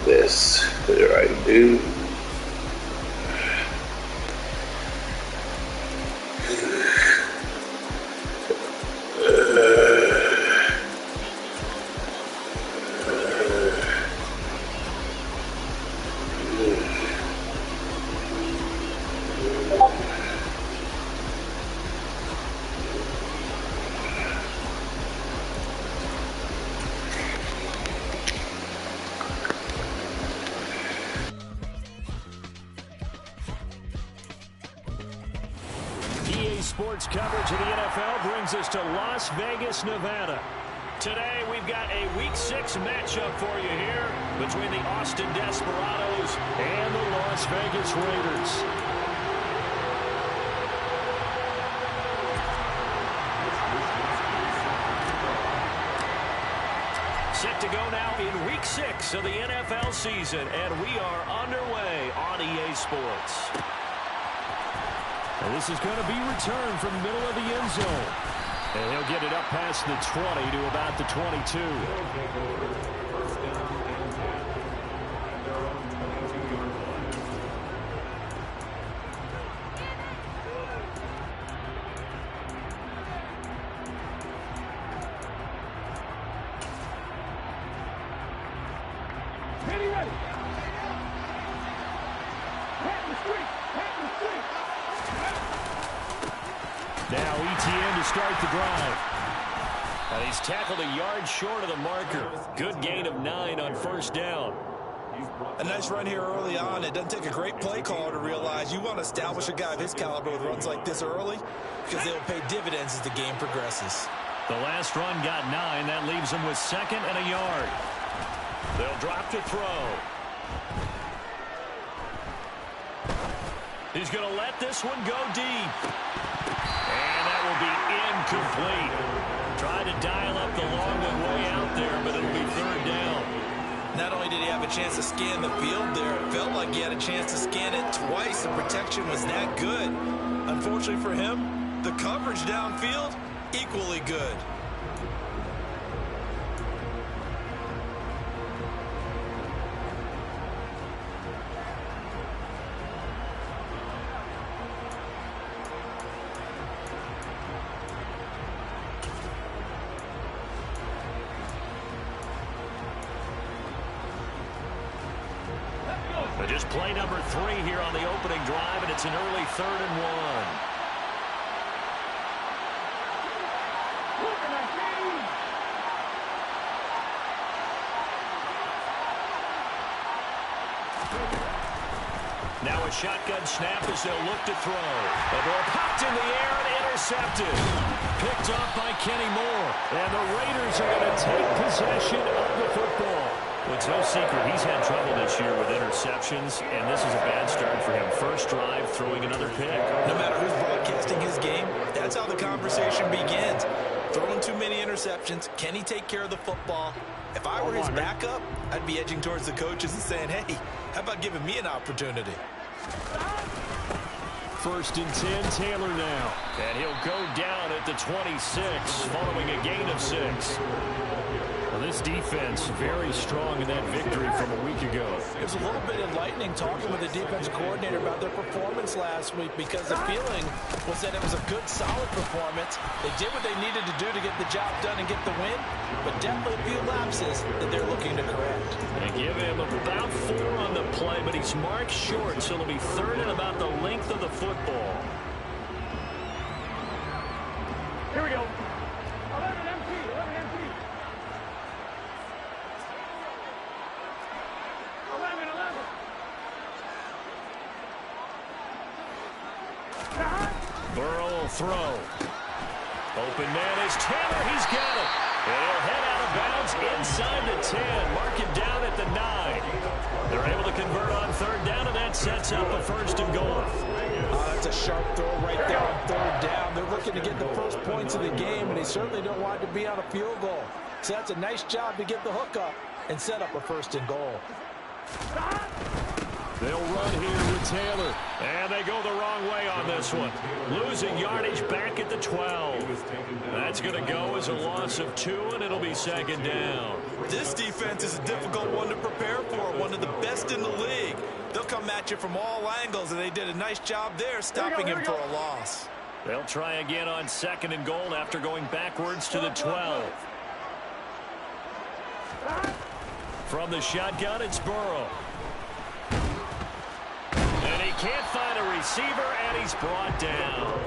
this. What do I do? Sports coverage of the NFL brings us to Las Vegas, Nevada. Today, we've got a Week 6 matchup for you here between the Austin Desperados and the Las Vegas Raiders. Set to go now in Week 6 of the NFL season, and we are underway on EA Sports. And this is going to be returned from the middle of the end zone. And he'll get it up past the 20 to about the 22. Now ETN to start the drive. And he's tackled a yard short of the marker. Good gain of 9 on first down. A nice run here early on. It doesn't take a great play caller to realize you want to establish a guy of his caliber with runs like this early because they will pay dividends as the game progresses. The last run got 9. That leaves him with 2nd and a yard. They'll drop to throw. He's going to let this one go deep. And that will be incomplete. Tried to dial up the long one way out there, but it'll be 3rd down. Not only did he have a chance to scan the field there, it felt like he had a chance to scan it twice. The protection was that good. Unfortunately for him, the coverage downfield, equally good. Just play number 3 here on the opening drive, and it's an early 3rd and 1. Now a shotgun snap as they'll look to throw. The ball popped in the air and intercepted. Picked up by Kenny Moore. And the Raiders are going to take possession of the football. Well, it's no secret he's had trouble this year with interceptions, and this is a bad start for him. First drive, throwing another pick. No matter who's broadcasting his game, that's how the conversation begins. Throwing too many interceptions. Can he take care of the football? If I were his backup, I'd be edging towards the coaches and saying, hey, how about giving me an opportunity? 1st and 10, Taylor now. And he'll go down at the 26, following a gain of 6. Well, this defense very strong in that victory from a week ago. It was a little bit enlightening talking with the defense coordinator about their performance last week because the feeling was that it was a good, solid performance. They did what they needed to do to get the job done and get the win, but definitely a few lapses that they're looking to correct. They give him about 4 on the play, but he's marked short, so it'll be 3rd and about the length of the football. Here we go. Burrow will throw. Open man is Taylor. He's got it. And he'll head out of bounds inside the 10. Mark him down at the 9. They're able to convert on 3rd down, and that sets up a 1st and goal. That's a sharp throw right there on 3rd down. They're looking to get the first points of the game, and they certainly don't want it to be on a field goal. So that's a nice job to get the hook up and set up a 1st and goal. They'll run here with Taylor. And they go the wrong way on this one. Losing yardage back at the 12. That's going to go as a loss of 2, and it'll be 2nd down. This defense is a difficult one to prepare for. One of the come at you from all angles, and they did a nice job there stopping him for a loss. They'll try again on 2nd and goal after going backwards to the 12. From the shotgun, it's Burrow. And he can't find a receiver, and he's brought down.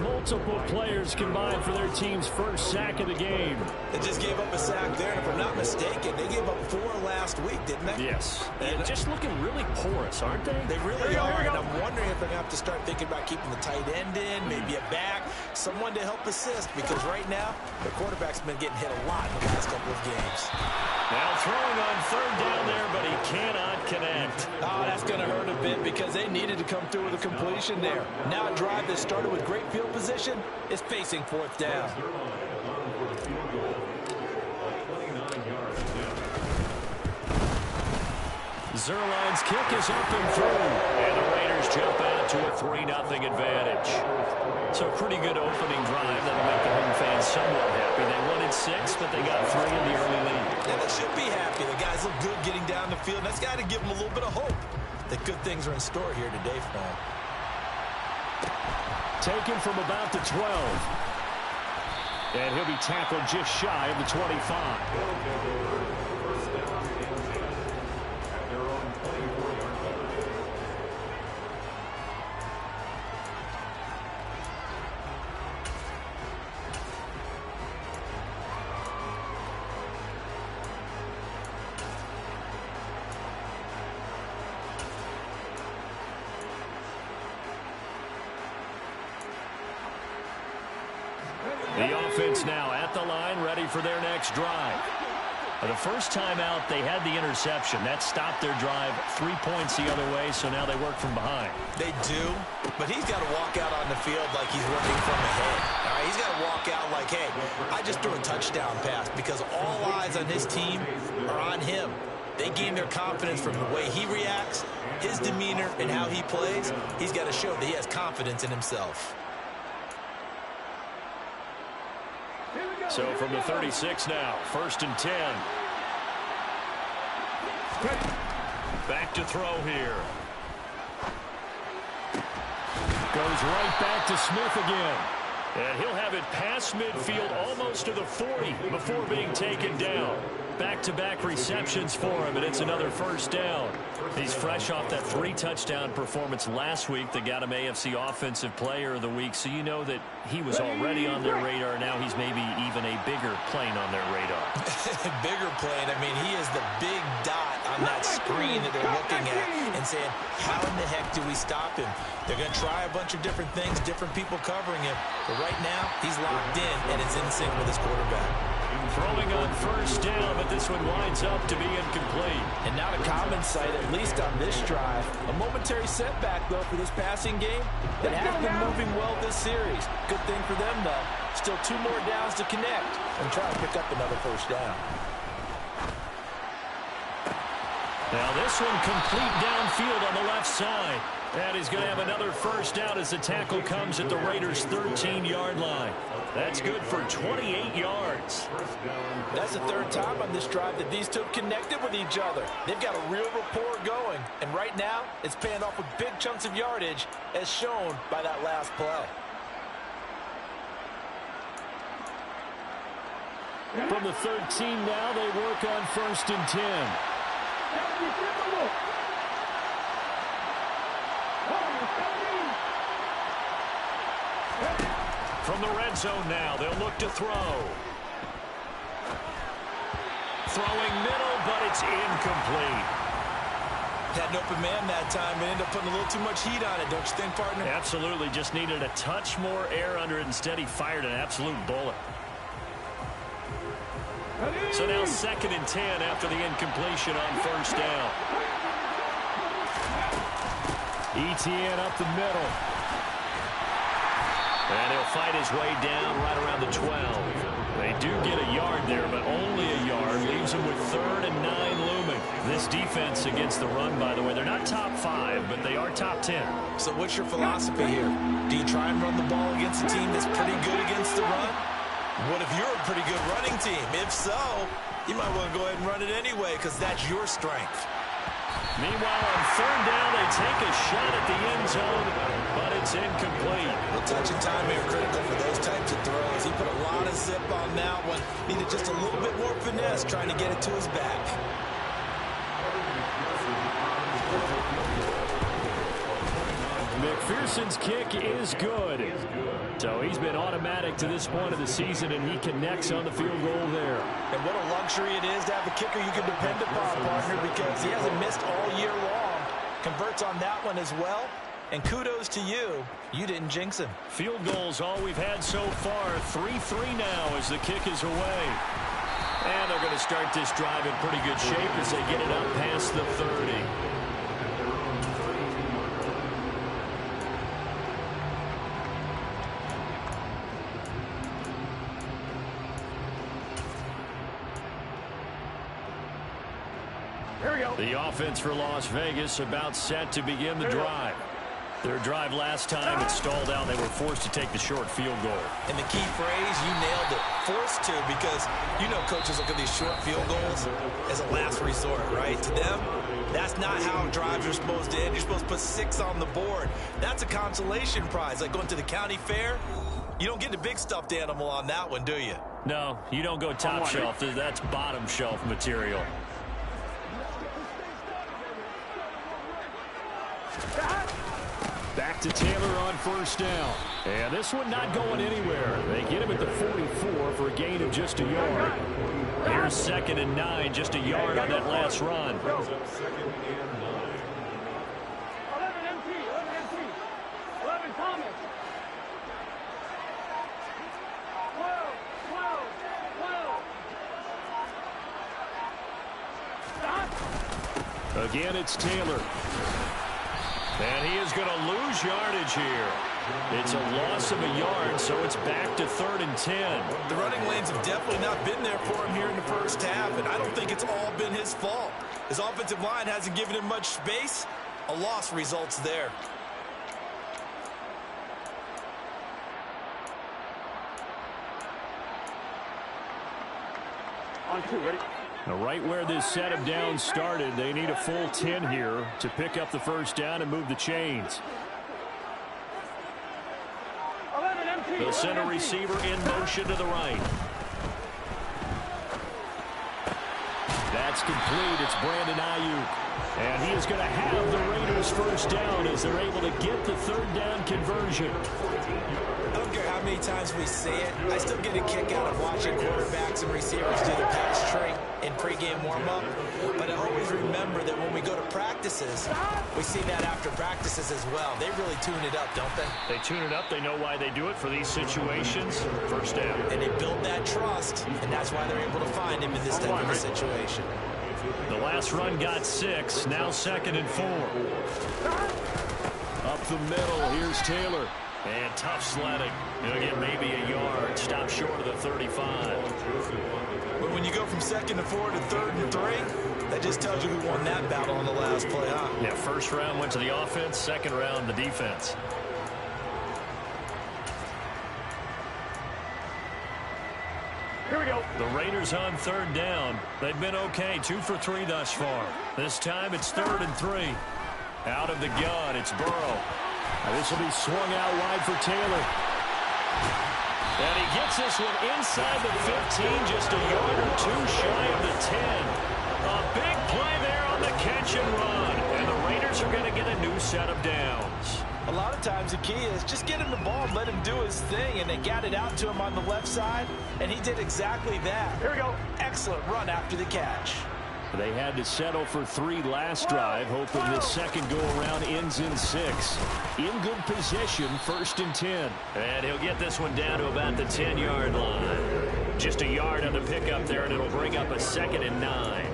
Multiple players combined for their team's first sack of the game. They just gave up a sack there, and if I'm not mistaken, they gave up 4 last week, didn't they? Yes. And just looking really porous, aren't they? They really are, and I'm wondering if they're going to have to start thinking about keeping the tight end in, maybe a back, someone to help assist, because right now, the quarterback's been getting hit a lot in the last couple of games. Now throwing on 3rd down there, but he cannot connect. Oh, that's going to hurt a bit because they needed to come through with a completion there. Now a drive that started with great field position is facing 4th down. Zuerlein's kick is up and through. And the Raiders jump out to a 3-0 advantage. So a pretty good opening drive that'll make the home fans somewhat happy. They wanted 6, but they got 3 in the early lead. Yeah, they should be happy. The guys look good getting down the field. That's got to give them a little bit of hope that good things are in store here today for them. Taken from about the 12. And he'll be tackled just shy of the 25. The offense now at the line, ready for their next drive. The first time out, they had the interception. That stopped their drive 3 points the other way, so now they work from behind. They do, but he's got to walk out on the field like he's working from ahead. All right, he's got to walk out like, hey, I just threw a touchdown pass, because all eyes on his team are on him. They gain their confidence from the way he reacts, his demeanor, and how he plays. He's got to show that he has confidence in himself. So from the 36 now, 1st and 10. Back to throw here. Goes right back to Smith again. And he'll have it past midfield almost to the 40 before being taken down. Back-to-back receptions for him, and it's another 1st down. He's fresh off that 3-touchdown performance last week that got him AFC Offensive Player of the Week, so you know that he was already on their radar. Now he's maybe even a bigger plane on their radar. Bigger plane. I mean, he is the big dot on that screen that they're looking at and saying, how in the heck do we stop him? They're going to try a bunch of different things, different people covering him. But right now, he's locked in, and it's in sync with his quarterback. Throwing on 1st down, but this one winds up to be incomplete. And not a common sight, at least on this drive. A momentary setback, though, for this passing game that has been moving well this series. Good thing for them, though. Still 2 more downs to connect and try to pick up another 1st down. Now this one complete downfield on the left side. And he's going to have another 1st down as the tackle comes at the Raiders' 13-yard line. That's good for 28 yards. That's the 3rd time on this drive that these two connected with each other. They've got a real rapport going. And right now, it's paying off with big chunks of yardage, as shown by that last play. From the 13 now, they work on 1st and 10. From the red zone now, they'll look to throw. Throwing middle, but it's incomplete. Had an open man that time and ended up putting a little too much heat on it, don't you think, partner? Absolutely, just needed a touch more air under it. Instead, he fired an absolute bullet. So now 2nd and 10 after the incompletion on 1st down. Etienne up the middle. And he'll fight his way down right around the 12. They do get a yard there, but only a yard. Leaves them with 3rd and 9 looming. This defense against the run, by the way, they're not top 5, but they are top 10. So what's your philosophy here? Do you try and run the ball against a team that's pretty good against the run? What if you're a pretty good running team? If so, you might want to go ahead and run it anyway, because that's your strength. Meanwhile, on third down, they take a shot at the end zone, but it's incomplete. The touch and time are critical for those types of throws. He put a lot of zip on that one. Needed just a little bit more finesse trying to get it to his back. McPherson's kick is good. So he's been automatic to this point of the season, and he connects on the field goal there. And what a luxury it is to have a kicker you can depend upon, partner, because he hasn't missed all year long. Converts on that one as well. And kudos to you. You didn't jinx him. Field goals all we've had so far. 3-3 now as the kick is away. And they're going to start this drive in pretty good shape as they get it up past the 30. Here we go. The offense for Las Vegas about set to begin the drive. Their drive last time, it stalled out. They were forced to take the short field goal. And the key phrase, you nailed it. Forced to, because you know coaches look at these short field goals as a last resort, right? To them, that's not how drives are supposed to end. You're supposed to put 6 on the board. That's a consolation prize, like going to the county fair. You don't get the big stuffed animal on that one, do you? No, you don't go top shelf. That's bottom shelf material. Back to Taylor on first down. And this one not going anywhere. They get him at the 44 for a gain of just a yard. Here's 2nd and 9, just a yard on that last run. 11 MT, 11 Thomas. 12. Again, it's Taylor. And he is going to lose yardage here. It's a loss of a yard, so it's back to 3rd and 10. The running lanes have definitely not been there for him here in the first half, and I don't think it's all been his fault. His offensive line hasn't given him much space. A loss results there. On 2, ready? Now, right where this set of downs started, they need a full 10 here to pick up the first down and move the chains. 11 MT. The center receiver in motion to the right. That's complete. It's Brandon Ayuk. And he is going to have the Raiders first down as they're able to get the 3rd down conversion. I don't care how many times we say it, I still get a kick out of watching quarterbacks and receivers do the pass tree in pregame warm-up. But I always remember that when we go to practices, we see that after practices as well. They really tune it up, don't they? They tune it up. They know why they do it for these situations. First down. And they build that trust, and that's why they're able to find him in this type of a situation. The last run got 6. Now 2nd and 4. Up the middle. Here's Taylor. And tough sledding. He'll get maybe a yard. Stop short of the 35. But when you go from 2nd to 4 to 3rd and 3, that just tells you who won that battle on the last play, huh? Yeah, first round went to the offense. Second round, the defense. Here we go. The Raiders on 3rd down. They've been okay. 2 for 3 thus far. This time it's 3rd and 3. Out of the gun, it's Burrow. Now this will be swung out wide for Taylor. And he gets this one inside the 15, just a yard or 2 shy of the 10. A big play there on the catch and run. And the Raiders are going to get a new set of downs. A lot of times the key is just get him the ball and let him do his thing, and they got it out to him on the left side, and he did exactly that. Here we go. Excellent run after the catch. They had to settle for 3 last drive, hoping this second go-around ends in 6. In good position, 1st and 10. And he'll get this one down to about the 10-yard line. Just a yard on the pickup there, and it'll bring up a 2nd and 9.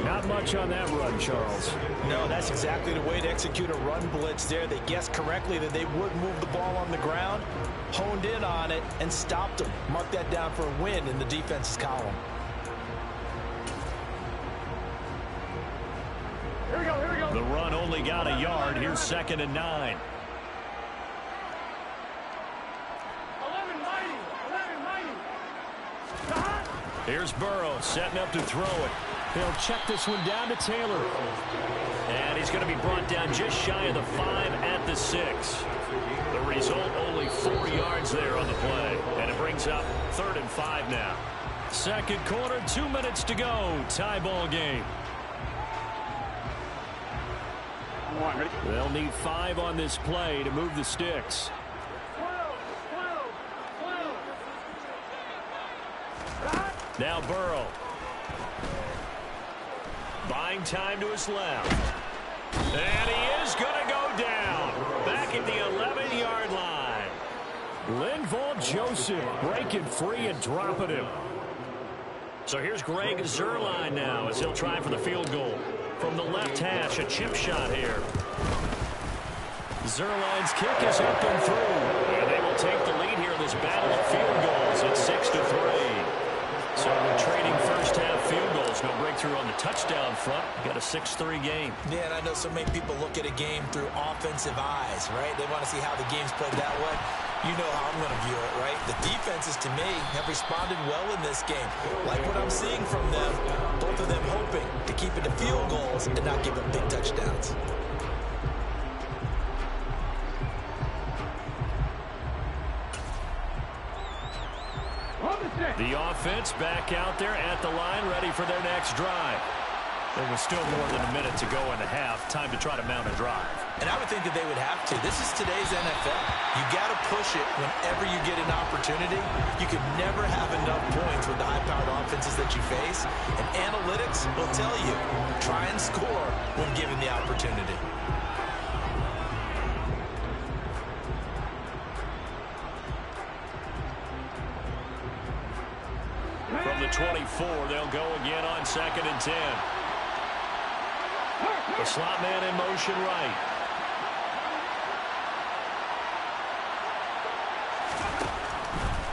Not much on that run, Charles. No, that's exactly the way to execute a run blitz there. They guessed correctly that they would move the ball on the ground, honed in on it, and stopped them. Mark that down for a win in the defense's column. Here we go, here we go. The run only got a yard. Here's 2nd and 9. 11-90. Here's Burrow setting up to throw it. He'll check this one down to Taylor. And he's going to be brought down just shy of the 5 at the 6. The result, only 4 yards there on the play. And it brings up 3rd and 5 now. Second quarter, 2 minutes to go. Tie ball game. They'll need 5 on this play to move the sticks. Now Burrow. Buying time to his left. And he is going to go down. Back at the 11-yard line. Linval Joseph breaking free and dropping him. So here's Greg Zuerlein now as he'll try for the field goal. From the left hash, a chip shot here. Zuerlein's kick is up and through. And they will take the lead here in this battle of field goals at 6-3. So we're trading first-half field goals. No breakthrough on the touchdown front. Got a 6-3 game. Yeah, and I know so many people look at a game through offensive eyes, right? They want to see how the game's played that way. You know how I'm going to view it, right? The defenses, to me, have responded well in this game. Like what I'm seeing from them, both of them hoping to keep it to field goals and not give them big touchdowns. The offense back out there at the line, ready for their next drive. There was still more than a minute to go in the half. Time to try to mount a drive. And I would think that they would have to. This is today's NFL. You got to push it whenever you get an opportunity. You can never have enough points with the high-powered offenses that you face. And analytics will tell you, try and score when given the opportunity. From the 24, they'll go again on 2nd and 10. The slot man in motion right.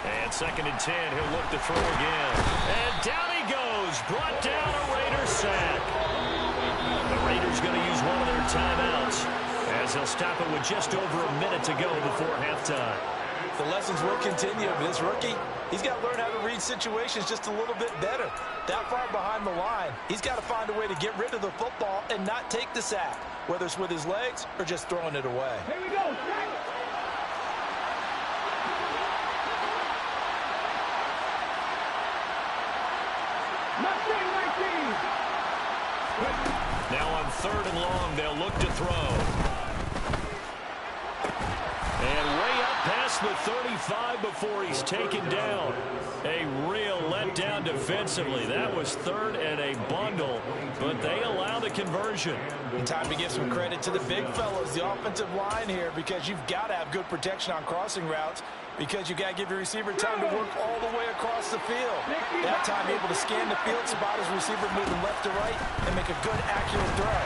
And 2nd and 10, he'll look to throw again. And down he goes, brought down a Raiders sack. The Raiders going to use one of their timeouts as they'll stop it with just over a minute to go before halftime. The lessons will continue, but this rookie, he's got to learn how to read situations just a little bit better. That far behind the line, he's got to find a way to get rid of the football and not take the sack, whether it's with his legs or just throwing it away. Here we go. Now on 3rd and long, they'll look to throw. And way up past the 35 before he's taken down. A real letdown defensively. That was 3rd and a bundle, but they allow the conversion. Time to give some credit to the big fellas, the offensive line here, because you've got to have good protection on crossing routes, because you've got to give your receiver time to work all the way across the field. That time able to scan the field, spot his receiver moving left to right, and make a good, accurate throw.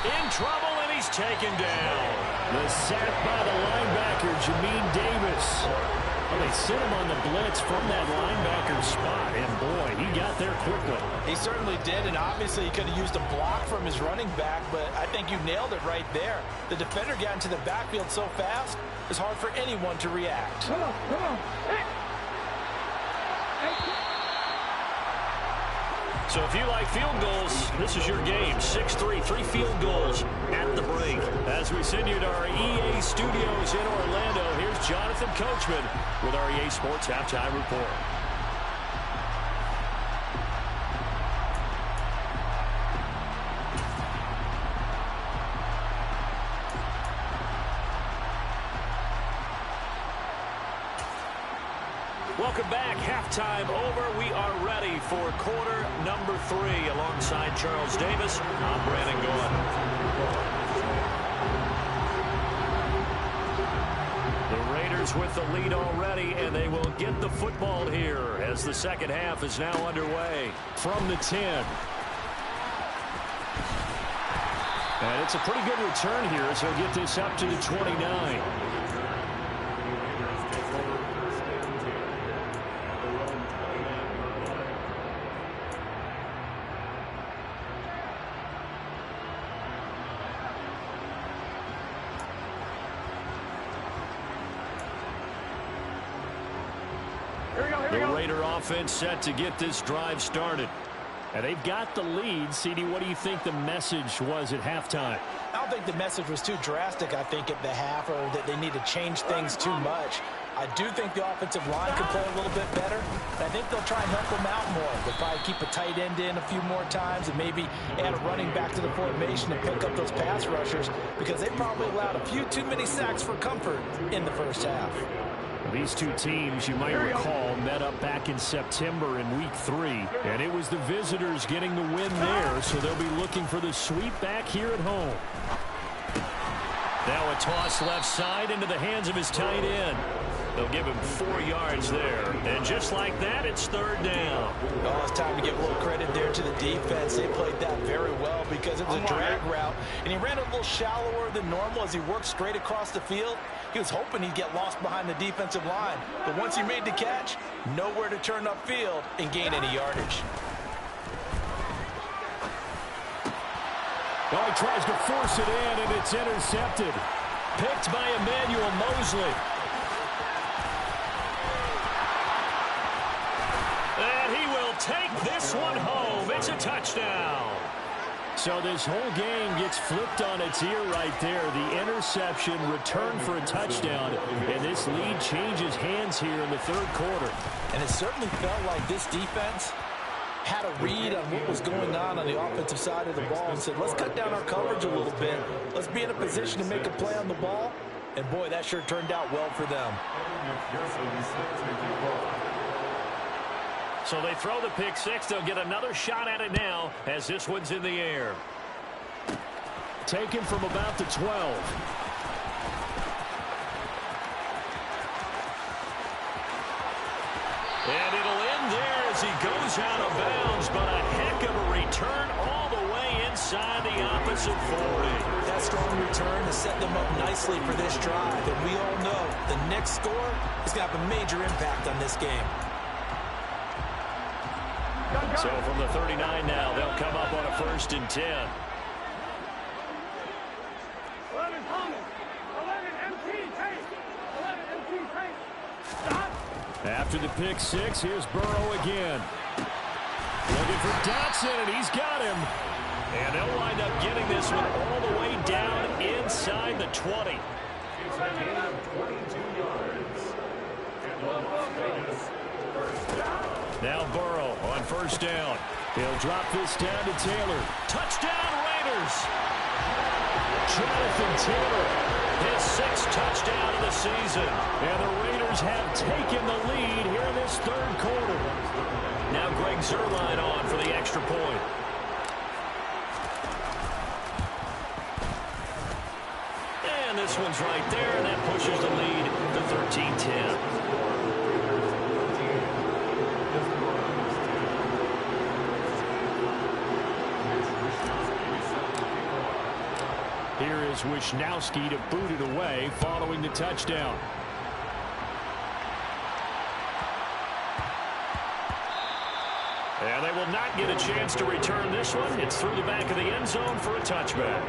In trouble, and he's taken down. The sack by the linebacker, Jamin Davis. Well, they sent him on the blitz from that linebacker spot, and boy, he got there quickly. He certainly did, and obviously he could have used a block from his running back, but I think you nailed it right there. The defender got into the backfield so fast, it's hard for anyone to react. Come on, come on. Hey. So if you like field goals, this is your game. 6-3, 3 field goals at the break. As we send you to our EA studios in Orlando, here's Jonathan Coachman with our EA Sports Halftime Report. Welcome back. Halftime over. We are ready for quarter number 3. Alongside Charles Davis, I'm Brandon Gaudin. The Raiders with the lead already, and they will get the football here as the second half is now underway. From the 10. And it's a pretty good return here as he'll get this up to the 29. The Raider offense set to get this drive started. And they've got the lead. CD, what do you think the message was at halftime? I don't think the message was too drastic, I think, at the half, or that they need to change things too much. I do think the offensive line can play a little bit better. I think they'll try and help them out more. They'll probably keep a tight end in a few more times and maybe add a running back to the formation and pick up those pass rushers, because they probably allowed a few too many sacks for comfort in the first half. These two teams, you might recall, met up back in September in Week 3, and it was the visitors getting the win there, so they'll be looking for the sweep back here at home. Now a toss left side into the hands of his tight end. They'll give him 4 yards there, and just like that, it's third down. Oh, it's time to give a little credit there to the defense. They played that very well because it was a drag route, and he ran a little shallower than normal as he worked straight across the field. He was hoping he'd get lost behind the defensive line, but once he made the catch, nowhere to turn upfield and gain any yardage. Well, he tries to force it in, and it's intercepted. Picked by Emmanuel Mosley. And he will take this one home. It's a touchdown. So this whole game gets flipped on its ear right there. The interception, return for a touchdown, and this lead changes hands here in the third quarter. And it certainly felt like this defense had a read on what was going on the offensive side of the ball and said, let's cut down our coverage a little bit. Let's be in a position to make a play on the ball. And, boy, that sure turned out well for them. So they throw the pick six. They'll get another shot at it now as this one's in the air. Taken from about the 12. And it'll end there as he goes out of bounds, but a heck of a return all the way inside the opposite 40. That strong return has set them up nicely for this drive, and we all know the next score is going to have a major impact on this game. So from the 39 now, they'll come up on a 1st and 10. 11 coming. 11 MT take. 11 MT take. Stop. After the pick six, here's Burrow again. Looking for Dotson, and he's got him. And they'll wind up getting this one all the way down inside the 20. Now Burrow on 1st down. He'll drop this down to Taylor. Touchdown Raiders! Jonathan Taylor, his 6th touchdown of the season. And the Raiders have taken the lead here in this third quarter. Now Greg Zuerlein on for the extra point. And this one's right there, and that pushes the lead to 13-10. Here is Wishnowski to boot it away following the touchdown. And they will not get a chance to return this one. It's through the back of the end zone for a touchback.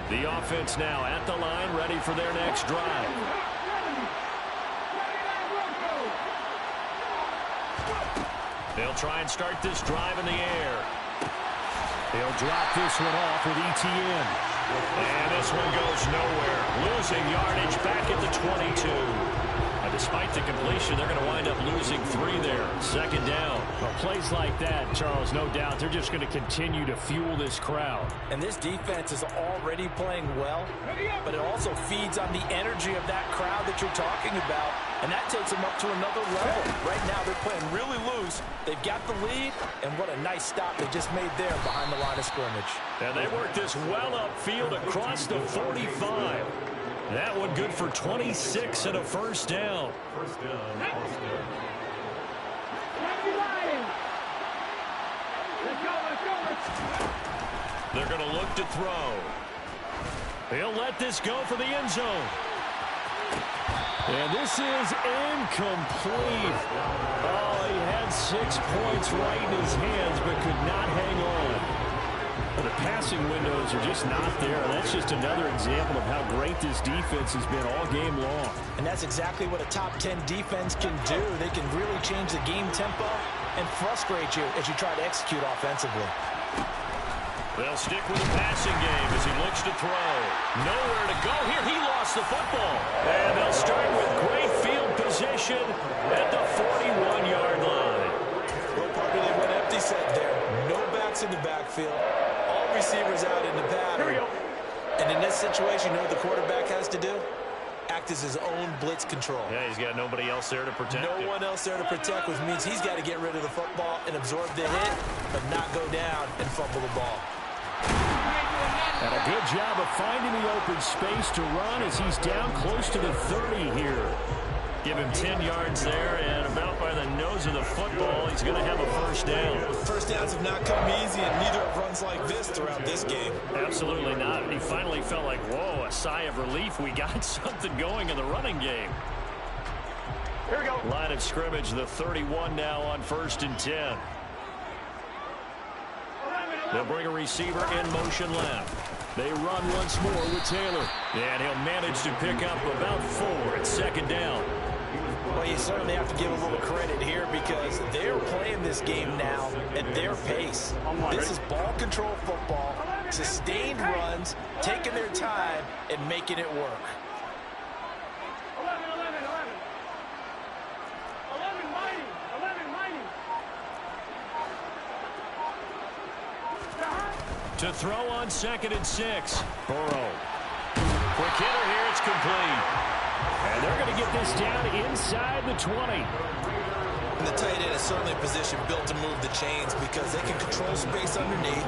The offense now at the line, ready for their next drive. They'll try and start this drive in the air. They'll drop this one off with ETN. And this one goes nowhere. Losing yardage back at the 22. Despite the completion, they're going to wind up losing 3 there. 2nd down. Well, plays like that, Charles, no doubt, they're just going to continue to fuel this crowd. And this defense is already playing well, but it also feeds on the energy of that crowd that you're talking about, and that takes them up to another level. Right now, they're playing really loose. They've got the lead, and what a nice stop they just made there behind the line of scrimmage. And they work this well upfield across the 45. That one good for 26 and a first down. They're going to look to throw. He'll let this go for the end zone. And this is incomplete. Oh, he had 6 points right in his hands but could not hang on. Well, the passing windows are just not there. That's just another example of how great this defense has been all game long. And that's exactly what a top 10 defense can do. They can really change the game tempo and frustrate you as you try to execute offensively. They'll stick with the passing game as he looks to throw. Nowhere to go here. He lost the football. And they'll start with great field position at the 41-yard line. Well, partner, they went empty set there. No backs in the backfield. All receivers out in the pattern. And in this situation, you know what the quarterback has to do? Act as his own blitz control. Yeah, he's got nobody else there to protect him. No one else there to protect, which means he's got to get rid of the football and absorb the hit, but not go down and fumble the ball. And a good job of finding the open space to run as he's down close to the 30 here. Give him 10 yards there, and about by the nose of the football, he's going to have a first down. First downs have not come easy, and neither have runs like this throughout this game. Absolutely not. He finally felt like, whoa, a sigh of relief. We got something going in the running game. Here we go. Line of scrimmage, the 31 now on 1st and 10. They'll bring a receiver in motion left. They run once more with Taylor. And he'll manage to pick up about 4 at 2nd down. Well, you certainly have to give a little credit here because they're playing this game now at their pace. This is ball control football, sustained runs, taking their time, and making it work. 11 mighty. 11 mighty. To throw on 2nd and 6. Burrow. Quick hitter here, it's complete. And they're going to get this down inside the 20. And the tight end is certainly a position built to move the chains because they can control space underneath.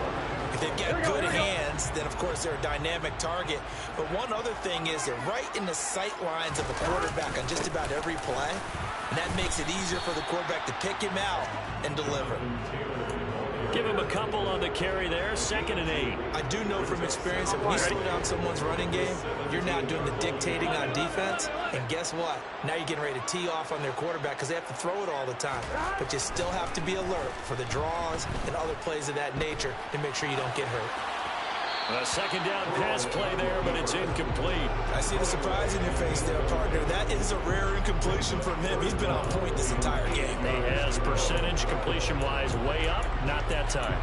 If they've got good hands, then of course they're a dynamic target. But one other thing is they're right in the sight lines of the quarterback on just about every play. And that makes it easier for the quarterback to pick him out and deliver. Give him a couple on the carry there, 2nd and 8. I do know from experience that when you slow down someone's running game, you're now doing the dictating on defense. And guess what? Now you're getting ready to tee off on their quarterback because they have to throw it all the time. But you still have to be alert for the draws and other plays of that nature to make sure you don't get hurt. A 2nd down pass play there, but it's incomplete. I see the surprise in your face there, partner. That is a rare incompletion from him. He's been on point this entire game. He has percentage completion-wise way up, not that time.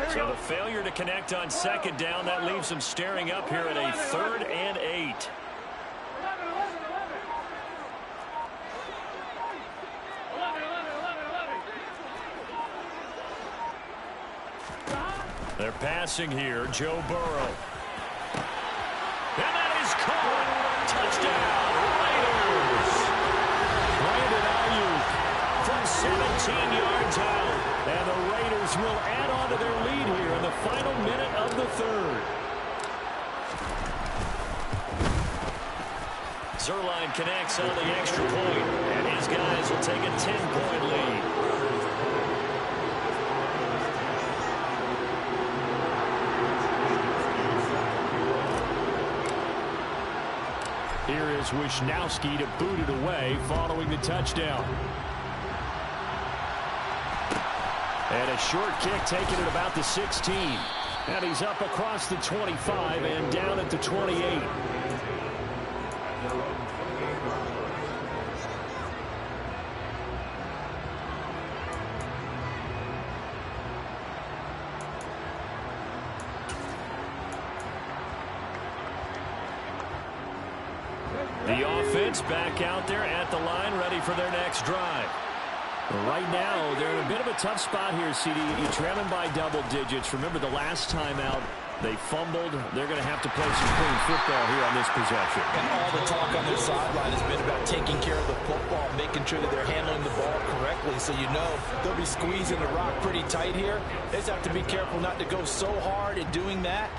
So the failure to connect on 2nd down, that leaves them staring up here at a 3rd and 8. 11. They're passing here, Joe Burrow. And that is caught. Touchdown, Raiders. Brandon Ayuk from 17 yards out. And the Raiders will add on to their lead here in the final minute of the 3rd. Zuerlein connects on the extra point, and his guys will take a 10-point lead. Here is Wisnowski to boot it away following the touchdown. And a short kick taken at about the 16. And he's up across the 25 and down at the 28. The offense back out there at the line, ready for their next drive. Right now, they're in a bit of a tough spot here, CD. You're trailing by double digits. Remember, the last time out, They fumbled. They're going to have to play some clean football here on this possession. And all the talk on their sideline has been about taking care of the football, making sure that they're handling the ball correctly. So you know they'll be squeezing the rock pretty tight here. They just have to be careful not to go so hard in doing that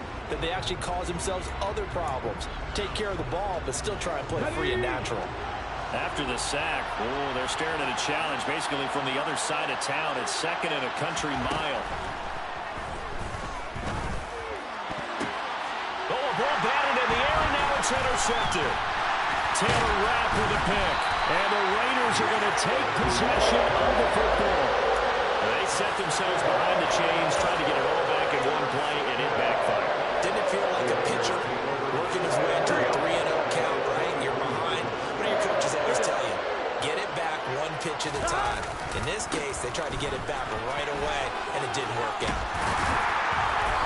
they actually cause themselves other problems. Take care of the ball, but still try and play free and natural. After the sack, they're staring at a challenge basically from the other side of town. It's 2nd and a country mile. Ball batted in the air, and now it's intercepted. Taylor Rapp with a pick, and the Raiders are going to take possession of the football. They set themselves behind the chains, trying to get it all back in one play, and it backfired. Didn't it feel like a pitcher working his way to a 3-0 count, right? You're behind. What do your coaches always tell you? Get it back one pitch at a time. In this case, they tried to get it back right away, and it didn't work out.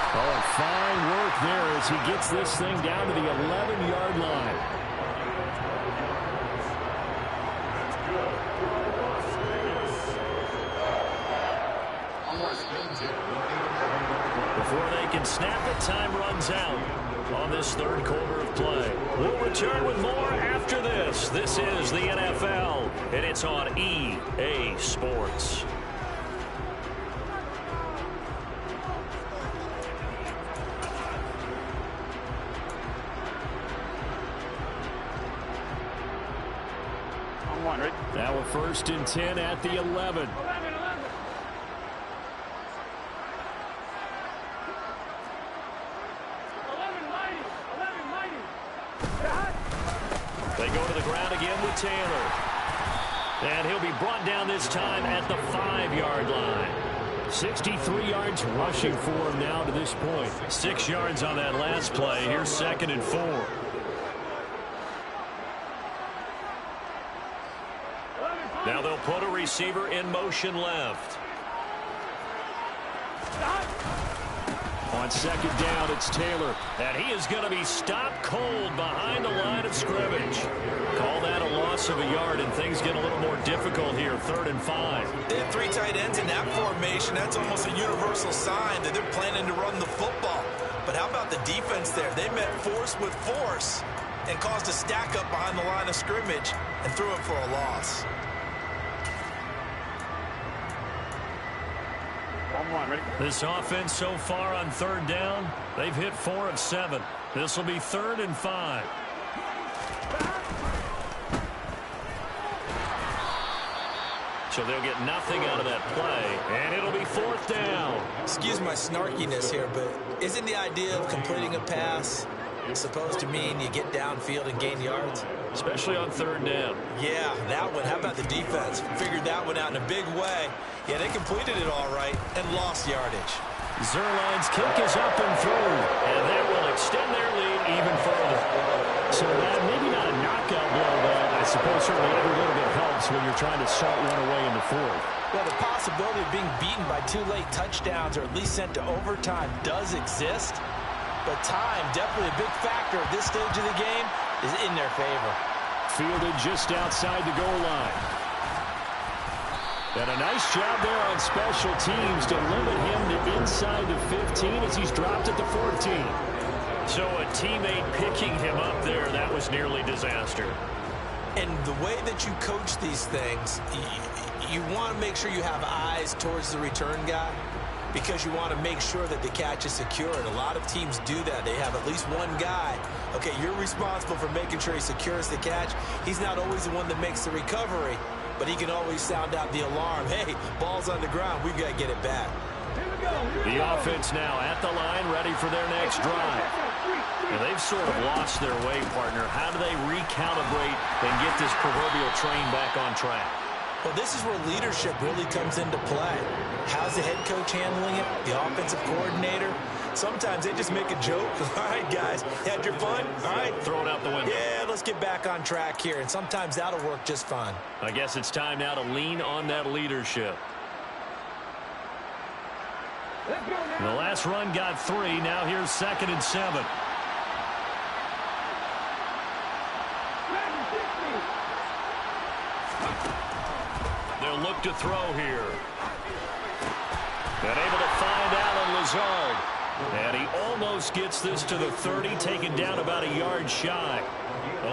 Oh, fine work there as he gets this thing down to the 11-yard line. Before they can snap it, time runs out on this third quarter of play. We'll return with more after this. This is the NFL, and it's on EA Sports. Now a 1st and 10 at the 11. 11. They go to the ground again with Taylor. And he'll be brought down this time at the 5-yard line. 63 yards rushing for him now to this point. 6 yards on that last play. Here's 2nd and 4. Now they'll put a receiver in motion left. On 2nd down, it's Taylor. And he is going to be stopped cold behind the line of scrimmage. Call that a loss of a yard, and things get a little more difficult here. 3rd and 5. They have 3 tight ends in that formation. That's almost a universal sign that they're planning to run the football. But how about the defense there? They met force with force and caused a stack up behind the line of scrimmage and threw it for a loss. This offense so far on 3rd down, they've hit 4 of 7. This will be 3rd and 5. So they'll get nothing out of that play, and it'll be 4th down. Excuse my snarkiness here, but isn't the idea of completing a pass supposed to mean you get downfield and gain yards? Especially on 3rd down. Yeah, that one. How about the defense? Figured that one out in a big way. Yeah, they completed it all right and lost yardage. Zuerlein's kick is up and through, and that will extend their lead even further. So that maybe not a knockout blow, but I suppose certainly every little bit helps when you're trying to salt one away in the 4th. Well, the possibility of being beaten by 2 late touchdowns or at least sent to overtime does exist. But time, definitely a big factor at this stage of the game, is in their favor. Fielded just outside the goal line. And a nice job there on special teams to limit him to inside the 15 as he's dropped at the 14. So a teammate picking him up there, that was nearly disaster. And the way that you coach these things, you want to make sure you have eyes towards the return guy, because you want to make sure that the catch is secure. And a lot of teams do that. They have at least one guy. Okay, you're responsible for making sure he secures the catch. He's not always the one that makes the recovery, but he can always sound out the alarm. Hey, ball's on the ground. We've got to get it back. The offense now at the line, ready for their next drive. And they've sort of lost their way, partner. How do they recalibrate and get this proverbial train back on track? Well, this is where leadership really comes into play. How's the head coach handling it? The offensive coordinator? Sometimes they just make a joke. All right, guys, had your fun? All right. Throw it out the window. Yeah, let's get back on track here. And sometimes that'll work just fine. I guess it's time now to lean on that leadership. The last run got 3. Now here's 2nd and 7. They'll look to throw here. And able to find Allen Lazard. And he almost almost gets this to the 30, taken down about a yard shy.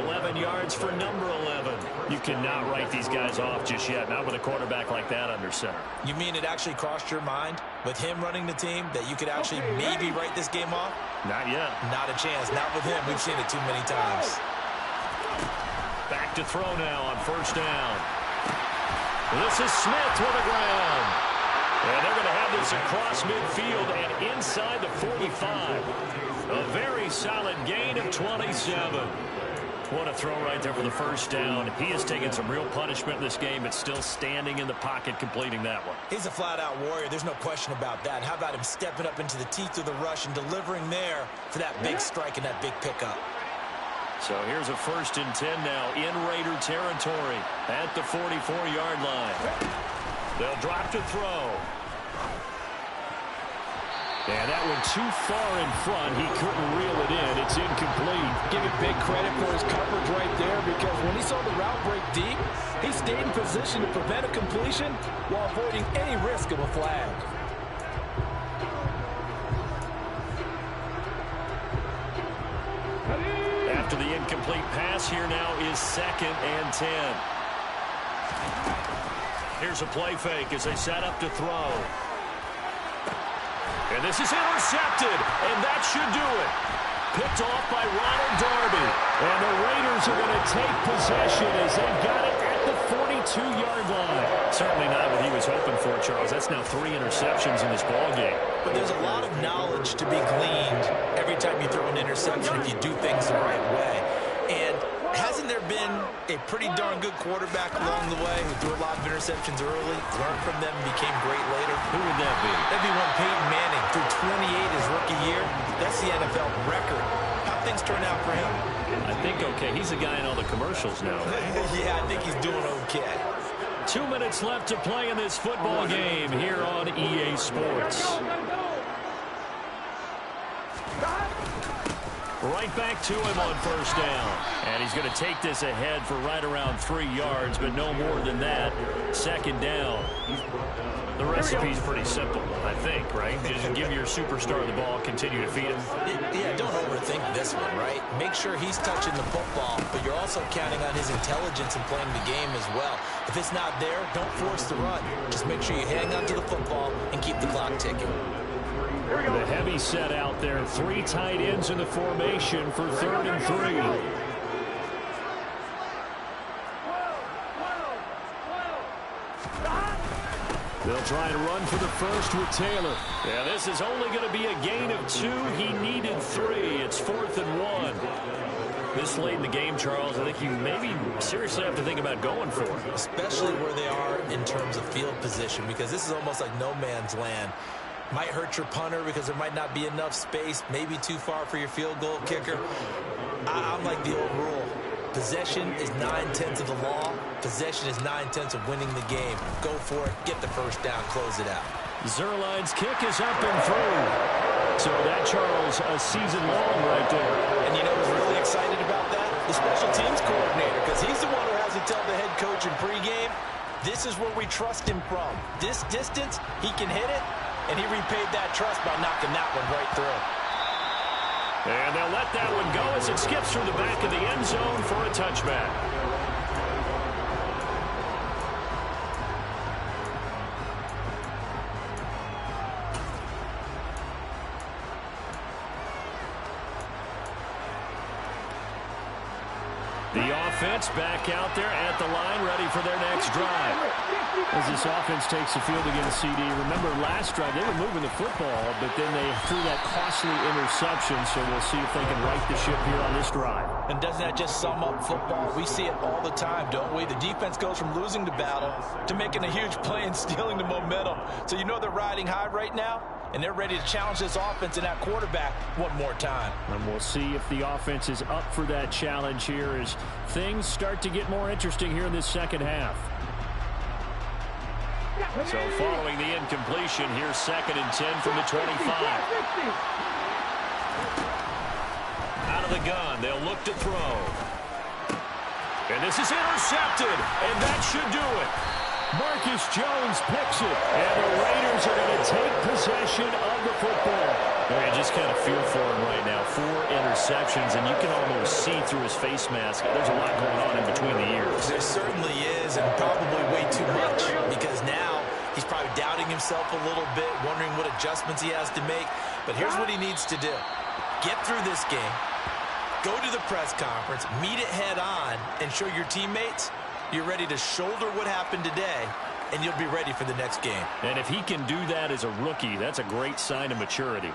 11 yards for number 11. You cannot write these guys off just yet, not with a quarterback like that under center. You mean it actually crossed your mind with him running the team that you could actually maybe write this game off? Not yet. Not a chance. Not with him. We've seen it too many times. Back to throw now on first down. This is Smith to the ground. And they're going to have this across midfield and inside the 45. A very solid gain of 27. What a throw right there for the first down. He has taken some real punishment in this game, but still standing in the pocket completing that one. He's a flat-out warrior. There's no question about that. How about him stepping up into the teeth of the rush and delivering there for that big strike and that big pickup? So here's a 1st and 10 now in Raider territory at the 44-yard line. They'll drop to throw. And that one too far in front. He couldn't reel it in. It's incomplete. Give him big credit for his coverage right there, because when he saw the route break deep, he stayed in position to prevent a completion while avoiding any risk of a flag. After the incomplete pass, here now is 2nd and 10. Here's a play fake as they set up to throw. And this is intercepted, and that should do it. Picked off by Ronald Darby. And the Raiders are going to take possession as they've got it at the 42-yard line. Certainly not what he was hoping for, Charles. That's now 3 interceptions in this ballgame. But there's a lot of knowledge to be gleaned every time you throw an interception if you do things the right way. And hasn't there been a pretty darn good quarterback along the way who threw a lot of interceptions early, learned from them, and became great later? Who would that be? That'd be one Peyton Manning, threw 28 his rookie year. That's the NFL record. How things turn out for him? I think okay. He's the guy in all the commercials now. Yeah, I think he's doing okay. 2 minutes left to play in this football game here on EA Sports. Right back to him on first down. And he's going to take this ahead for right around 3 yards, but no more than that. 2nd down. The recipe's pretty simple, I think, right? Just give your superstar the ball, continue to feed him. Yeah, don't overthink this one, right? Make sure he's touching the football, but you're also counting on his intelligence in playing the game as well. If it's not there, don't force the run. Just make sure you hang on to the football and keep the clock ticking. The heavy set out there. 3 tight ends in the formation for 3rd and 3. They'll try to run for the first with Taylor. Yeah, this is only going to be a gain of 2. He needed 3. It's 4th and 1. This late in the game, Charles, I think you maybe seriously have to think about going for it. Especially where they are in terms of field position, because this is almost like no man's land. Might hurt your punter because there might not be enough space, maybe too far for your field goal kicker. I'm like the old rule. Possession is 9/10 of the law. Possession is 9/10 of winning the game. Go for it. Get the first down. Close it out. Zuerlein's kick is up and through. So that, Charles, a season long right there. And you know who's really excited about that? The special teams coordinator, because he's the one who has to tell the head coach in pregame, this is where we trust him from. This distance, he can hit it, and he repaid that trust by knocking that one right through. And they'll let that one go as it skips through the back of the end zone for a touchback. The offense back out there at the line, ready for their next drive. As this offense takes the field against CD, remember last drive they were moving the football, but then they threw that costly interception, so we'll see if they can right the ship here on this drive. And doesn't that just sum up football? We see it all the time, don't we? The defense goes from losing the battle to making a huge play and stealing the momentum. So you know they're riding high right now, and they're ready to challenge this offense and that quarterback one more time. And we'll see if the offense is up for that challenge here as things start to get more interesting here in this second half. So following the incompletion, here's 2nd and 10 from the 25. Out of the gun, they'll look to throw. And this is intercepted, and that should do it. Marcus Jones picks it, and the Raiders are going to take possession of the football. You just kind of feel for him right now. 4 interceptions, and you can almost see through his face mask. There's a lot going on in between the ears. There certainly is, and probably way too much, because now he's probably doubting himself a little bit, wondering what adjustments he has to make. But here's what he needs to do. Get through this game, go to the press conference, meet it head on, and show your teammates you're ready to shoulder what happened today, and you'll be ready for the next game. And if he can do that as a rookie, that's a great sign of maturity.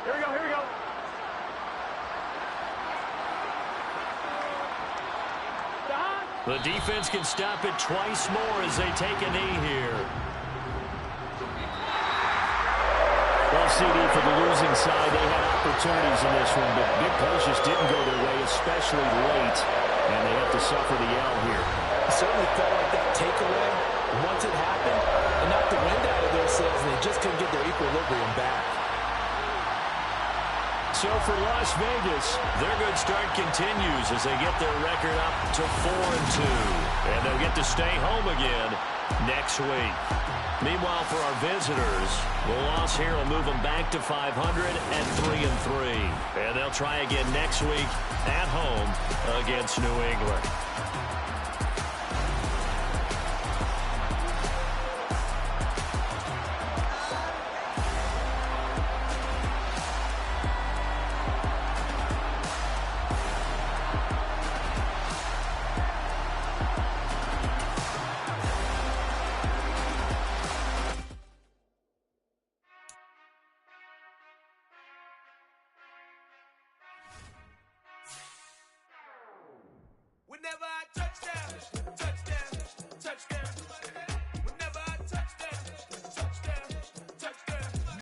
Here we go, here we go. The defense can stop it twice more as they take a knee here. Well, CD, for the losing side, they had opportunities in this one, but big plays just didn't go their way, especially late, and they have to suffer the L here. It certainly felt like that takeaway, once it happened, and knocked the wind out of their sails, and they just couldn't get their equilibrium back. So for Las Vegas, their good start continues as they get their record up to 4-2. And they'll get to stay home again next week. Meanwhile, for our visitors, the loss here will move them back to 500 at 3-3. And they'll try again next week at home against New England.